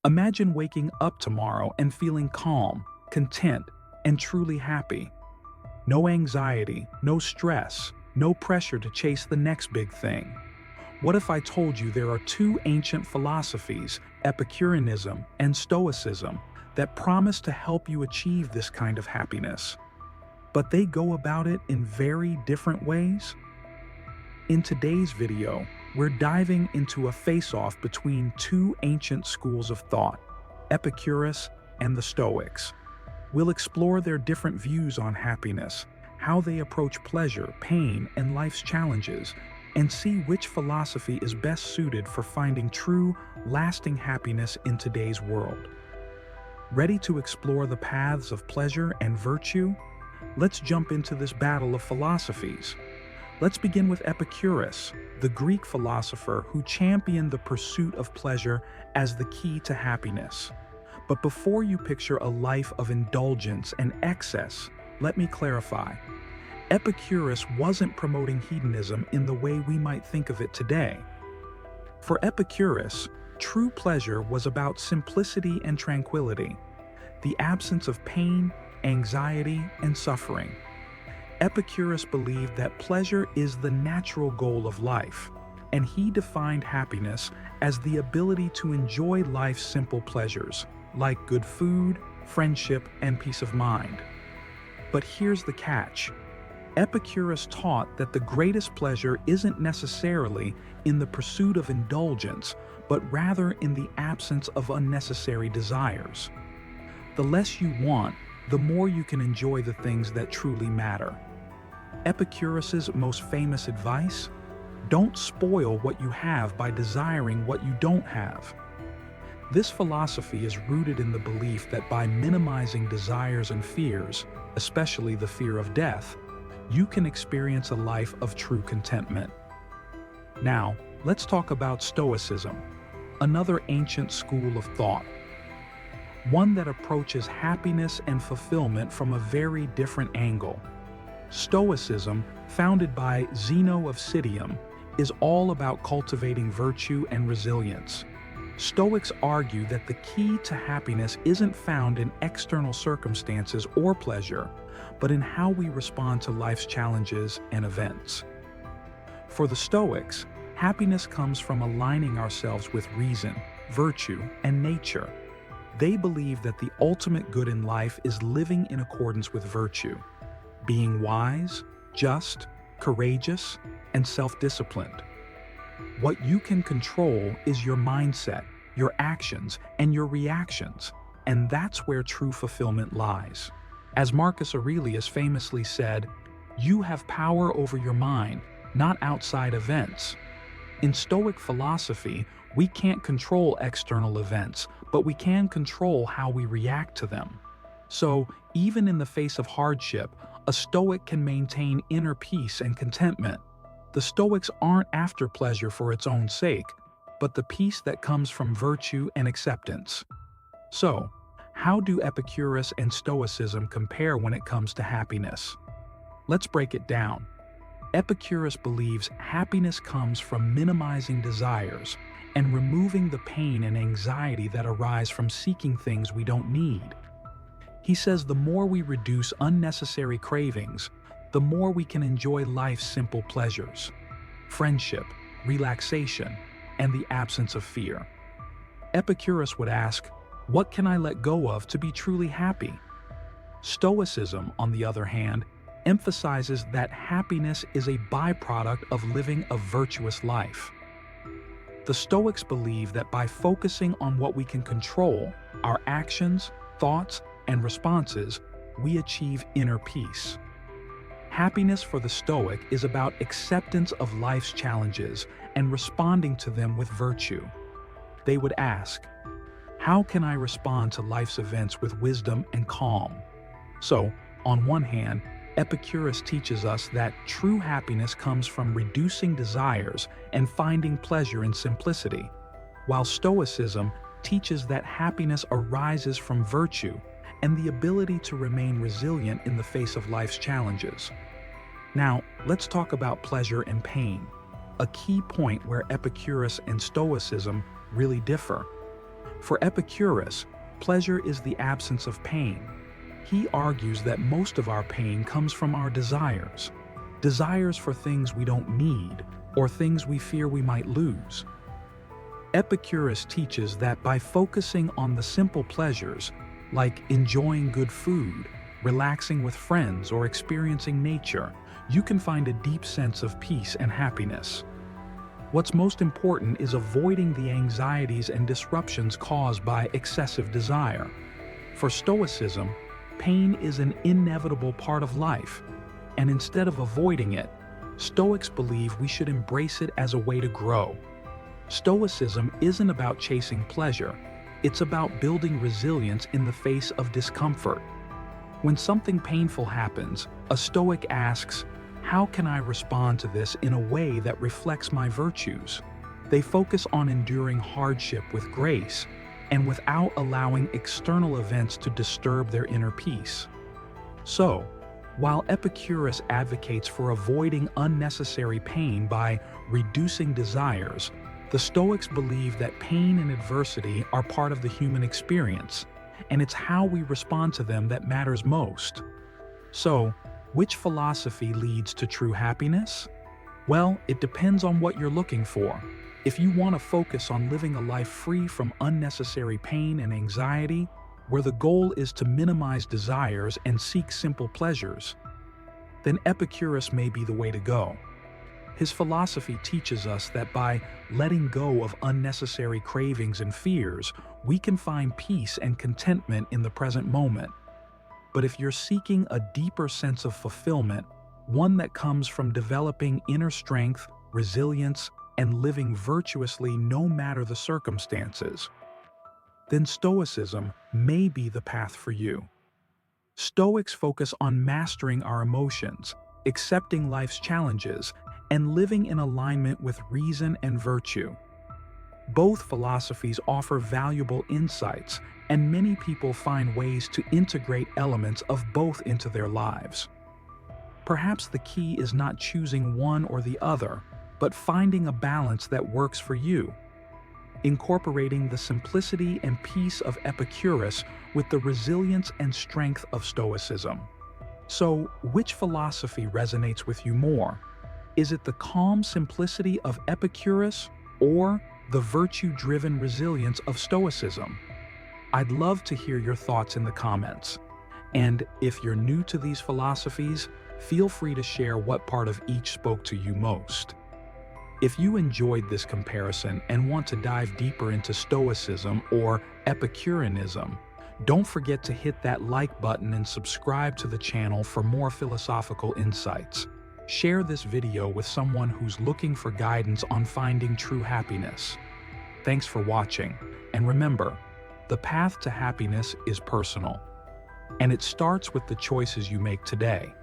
Imagine waking up tomorrow and feeling calm, content, and truly happy. No anxiety, no stress, no pressure to chase the next big thing. What if I told you there are two ancient philosophies, Epicureanism and Stoicism, that promise to help you achieve this kind of happiness? But they go about it in very different ways? In today's video, we're diving into a face-off between two ancient schools of thought, Epicurus and the Stoics. We'll explore their different views on happiness, how they approach pleasure, pain, and life's challenges, and see which philosophy is best suited for finding true, lasting happiness in today's world. Ready to explore the paths of pleasure and virtue? Let's jump into this battle of philosophies. Let's begin with Epicurus, the Greek philosopher who championed the pursuit of pleasure as the key to happiness. But before you picture a life of indulgence and excess, let me clarify. Epicurus wasn't promoting hedonism in the way we might think of it today. For Epicurus, true pleasure was about simplicity and tranquility, the absence of pain, anxiety, and suffering. Epicurus believed that pleasure is the natural goal of life, and he defined happiness as the ability to enjoy life's simple pleasures, like good food, friendship, and peace of mind. But here's the catch. Epicurus taught that the greatest pleasure isn't necessarily in the pursuit of indulgence, but rather in the absence of unnecessary desires. The less you want, the more you can enjoy the things that truly matter. Epicurus's most famous advice? Don't spoil what you have by desiring what you don't have. This philosophy is rooted in the belief that by minimizing desires and fears, especially the fear of death, you can experience a life of true contentment. Now, let's talk about Stoicism, another ancient school of thought. One that approaches happiness and fulfillment from a very different angle. Stoicism, founded by Zeno of Citium, is all about cultivating virtue and resilience. Stoics argue that the key to happiness isn't found in external circumstances or pleasure, but in how we respond to life's challenges and events. For the Stoics, happiness comes from aligning ourselves with reason, virtue, and nature. They believe that the ultimate good in life is living in accordance with virtue, being wise, just, courageous, and self-disciplined. What you can control is your mindset, your actions, and your reactions, and that's where true fulfillment lies. As Marcus Aurelius famously said, "You have power over your mind, not outside events." In Stoic philosophy, we can't control external events, but we can control how we react to them. So, even in the face of hardship, a Stoic can maintain inner peace and contentment. The Stoics aren't after pleasure for its own sake, but the peace that comes from virtue and acceptance. So, how do Epicurus and Stoicism compare when it comes to happiness? Let's break it down. Epicurus believes happiness comes from minimizing desires and removing the pain and anxiety that arise from seeking things we don't need. He says the more we reduce unnecessary cravings, the more we can enjoy life's simple pleasures, friendship, relaxation, and the absence of fear. Epicurus would ask, what can I let go of to be truly happy? Stoicism, on the other hand, emphasizes that happiness is a byproduct of living a virtuous life. The Stoics believe that by focusing on what we can control, our actions, thoughts, and responses, we achieve inner peace. Happiness for the Stoic is about acceptance of life's challenges and responding to them with virtue. They would ask, how can I respond to life's events with wisdom and calm? So, on one hand, Epicurus teaches us that true happiness comes from reducing desires and finding pleasure in simplicity, while Stoicism teaches that happiness arises from virtue and the ability to remain resilient in the face of life's challenges. Now, let's talk about pleasure and pain, a key point where Epicurus and Stoicism really differ. For Epicurus, pleasure is the absence of pain. He argues that most of our pain comes from our desires. Desires for things we don't need or things we fear we might lose. Epicurus teaches that by focusing on the simple pleasures, like enjoying good food, relaxing with friends, or experiencing nature, you can find a deep sense of peace and happiness. What's most important is avoiding the anxieties and disruptions caused by excessive desire. For Stoicism, pain is an inevitable part of life, and instead of avoiding it, Stoics believe we should embrace it as a way to grow. Stoicism isn't about chasing pleasure, it's about building resilience in the face of discomfort. When something painful happens, a Stoic asks, "How can I respond to this in a way that reflects my virtues?" They focus on enduring hardship with grace and without allowing external events to disturb their inner peace. So, while Epicurus advocates for avoiding unnecessary pain by reducing desires, the Stoics believe that pain and adversity are part of the human experience, and it's how we respond to them that matters most. So, which philosophy leads to true happiness? Well, it depends on what you're looking for. If you want to focus on living a life free from unnecessary pain and anxiety, where the goal is to minimize desires and seek simple pleasures, then Epicurus may be the way to go. His philosophy teaches us that by letting go of unnecessary cravings and fears, we can find peace and contentment in the present moment. But if you're seeking a deeper sense of fulfillment, one that comes from developing inner strength, resilience, and living virtuously no matter the circumstances, then Stoicism may be the path for you. Stoics focus on mastering our emotions, accepting life's challenges, and living in alignment with reason and virtue. Both philosophies offer valuable insights, and many people find ways to integrate elements of both into their lives. Perhaps the key is not choosing one or the other, but finding a balance that works for you, incorporating the simplicity and peace of Epicurus with the resilience and strength of Stoicism. So, which philosophy resonates with you more? Is it the calm simplicity of Epicurus or the virtue-driven resilience of Stoicism? I'd love to hear your thoughts in the comments. And if you're new to these philosophies, feel free to share what part of each spoke to you most. If you enjoyed this comparison and want to dive deeper into Stoicism or Epicureanism, don't forget to hit that like button and subscribe to the channel for more philosophical insights. Share this video with someone who's looking for guidance on finding true happiness. Thanks for watching, and remember, the path to happiness is personal, and it starts with the choices you make today.